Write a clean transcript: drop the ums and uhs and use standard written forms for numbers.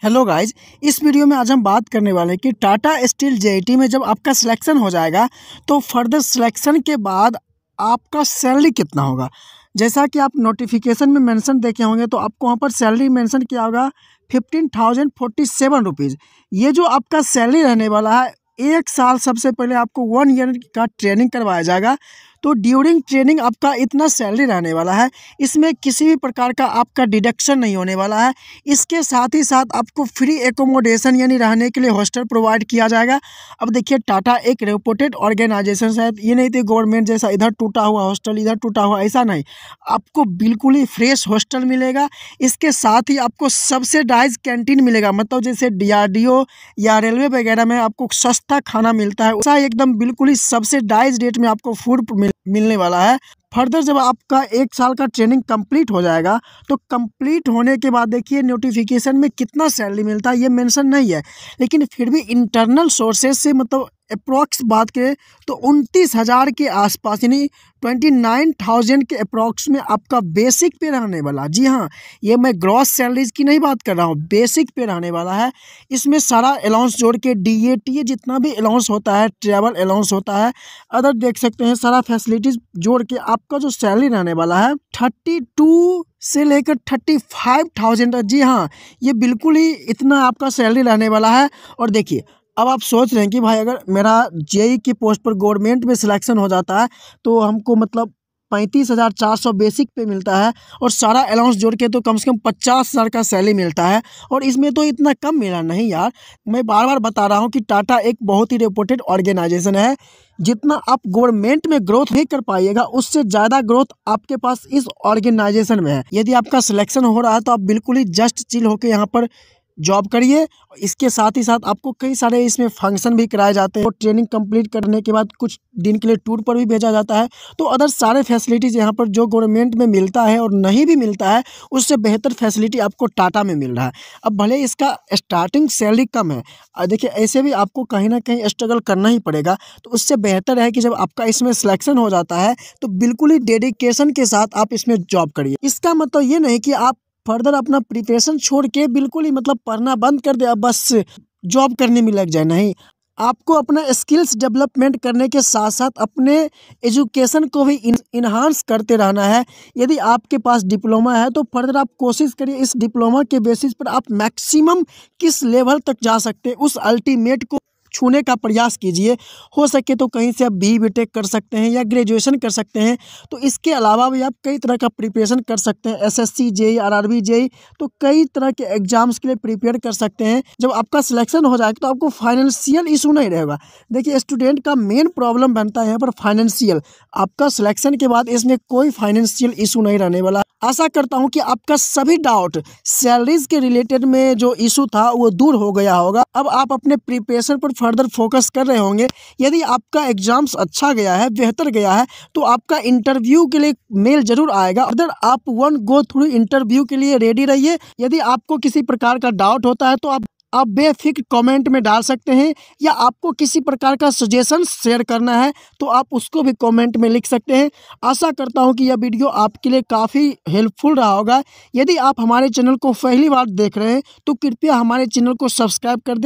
Hello guys, इस video में आज हम बात करने वाले हैं कि टाटा स्टील जेईटी में जब आपका सिलेक्शन हो जाएगा तो फर्दर सिलेक्शन के बाद आपका सैलरी कितना होगा। जैसा कि आप नोटिफिकेशन में मेंशन देखे होंगे तो आपको वहाँ पर सैलरी मेंशन किया होगा 15,047 रुपीज़। ये जो आपका सैलरी रहने वाला है, 1 साल सबसे पहले आपको 1 ईयर का ट्रेनिंग करवाया जाएगा। तो ड्यूरिंग ट्रेनिंग आपका इतना सैलरी रहने वाला है, इसमें किसी भी प्रकार का आपका डिडक्शन नहीं होने वाला है। इसके साथ ही साथ आपको फ्री एकोमोडेशन यानी रहने के लिए हॉस्टल प्रोवाइड किया जाएगा। अब देखिए, टाटा एक रेपुटेड ऑर्गेनाइजेशन है, ये नहीं थी गवर्नमेंट जैसा इधर टूटा हुआ हॉस्टल इधर टूटा हुआ, ऐसा नहीं। आपको बिल्कुल ही फ्रेश हॉस्टल मिलेगा। इसके साथ ही आपको सब्सिडाइज कैंटीन मिलेगा, मतलब जैसे DRDO या रेलवे वगैरह में आपको सस्ता खाना मिलता है, वैसा एकदम बिल्कुल ही सब्सिडाइज रेट में आपको फूड मिलने वाला है। फर्दर जब आपका 1 साल का ट्रेनिंग कंप्लीट हो जाएगा तो कंप्लीट होने के बाद देखिए नोटिफिकेशन में कितना सैलरी मिलता है ये मेंशन नहीं है, लेकिन फिर भी इंटरनल सोर्सेज से मतलब अप्रॉक्स बात करें तो 29,000 के आसपास यानी 29,000 के अप्रॉक्स में आपका बेसिक पे रहने वाला। जी हाँ, ये मैं ग्रॉस सैलरीज की नहीं बात कर रहा हूँ, बेसिक पे रहने वाला है। इसमें सारा अलाउंस जोड़ के DATA जितना भी अलाउंस होता है, ट्रैवल अलाउंस होता है, अदर देख सकते हैं, सारा फैसिलिटीज़ जोड़ के आपका जो सैलरी रहने वाला है 32 से लेकर 35,000। जी हाँ, ये बिल्कुल ही इतना आपका सैलरी रहने वाला है। और देखिए, अब आप सोच रहे हैं कि भाई अगर मेरा जेई की पोस्ट पर गवर्नमेंट में सिलेक्शन हो जाता है तो हमको मतलब 35,400 बेसिक पे मिलता है और सारा अलाउंस जोड़ के तो कम से कम 50,000 का सैलरी मिलता है, और इसमें तो इतना कम मिला नहीं यार। मैं बार बार बता रहा हूँ कि टाटा एक बहुत ही रेपुटेड ऑर्गेनाइजेशन है। जितना आप गवर्नमेंट में ग्रोथ नहीं कर पाइएगा उससे ज़्यादा ग्रोथ आपके पास इस ऑर्गेनाइजेशन में है। यदि आपका सिलेक्शन हो रहा है तो आप बिल्कुल ही जस्ट चिल होकर यहाँ पर जॉब करिए। इसके साथ ही साथ आपको कई सारे इसमें फंक्शन भी कराए जाते हैं और ट्रेनिंग कंप्लीट करने के बाद कुछ दिन के लिए टूर पर भी भेजा जाता है। तो अदर सारे फैसिलिटीज़ यहाँ पर जो गवर्नमेंट में मिलता है और नहीं भी मिलता है उससे बेहतर फैसिलिटी आपको टाटा में मिल रहा है। अब भले इसका स्टार्टिंग सैलरी कम है, देखिए ऐसे भी आपको कहीं ना कहीं स्ट्रगल करना ही पड़ेगा। तो उससे बेहतर है कि जब आपका इसमें सिलेक्शन हो जाता है तो बिल्कुल ही डेडिकेशन के साथ आप इसमें जॉब करिए। इसका मतलब ये नहीं कि आप फर्दर अपना प्रिपरेशन छोड़ के बिल्कुल ही मतलब पढ़ना बंद कर दे, अब बस जॉब करने में लग जाए। नहीं, आपको अपना स्किल्स डेवलपमेंट करने के साथ साथ अपने एजुकेशन को भी इन्हांस करते रहना है। यदि आपके पास डिप्लोमा है तो फर्दर आप कोशिश करिए इस डिप्लोमा के बेसिस पर आप मैक्सिमम किस लेवल तक जा सकते हैं उस अल्टीमेट को छूने का प्रयास कीजिए। हो सके तो कहीं से आप BTech कर सकते हैं या ग्रेजुएशन कर सकते हैं। तो इसके अलावा भी आप कई तरह का प्रिपरेशन कर सकते हैं, SSC JEE RRB JEE, तो कई तरह के एग्जाम्स के लिए प्रिपेयर कर सकते हैं। जब आपका सिलेक्शन हो जाएगा तो आपको फाइनेंशियल इशू नहीं रहेगा। देखिए, स्टूडेंट का मेन प्रॉब्लम बनता है यहाँ पर फाइनेंशियल। आपका सिलेक्शन के बाद इसमें कोई फाइनेंशियल इशू नहीं रहने वाला। आशा करता हूँ कि आपका सभी डाउट सैलरीज के रिलेटेड में जो इशू था वो दूर हो गया होगा। अब आप अपने प्रिपरेशन पर फर्दर फोकस कर रहे होंगे। यदि आपका एग्जाम्स अच्छा गया है, बेहतर गया है, तो आपका इंटरव्यू के लिए मेल जरूर आएगा। अगर आप गो थ्रू इंटरव्यू के लिए रेडी रहिए। यदि आपको किसी प्रकार का डाउट होता है तो आप बेफिक्र कमेंट में डाल सकते हैं, या आपको किसी प्रकार का सजेशन शेयर करना है तो आप उसको भी कमेंट में लिख सकते हैं। आशा करता हूं कि यह वीडियो आपके लिए काफ़ी हेल्पफुल रहा होगा। यदि आप हमारे चैनल को पहली बार देख रहे हैं तो कृपया हमारे चैनल को सब्सक्राइब कर दें।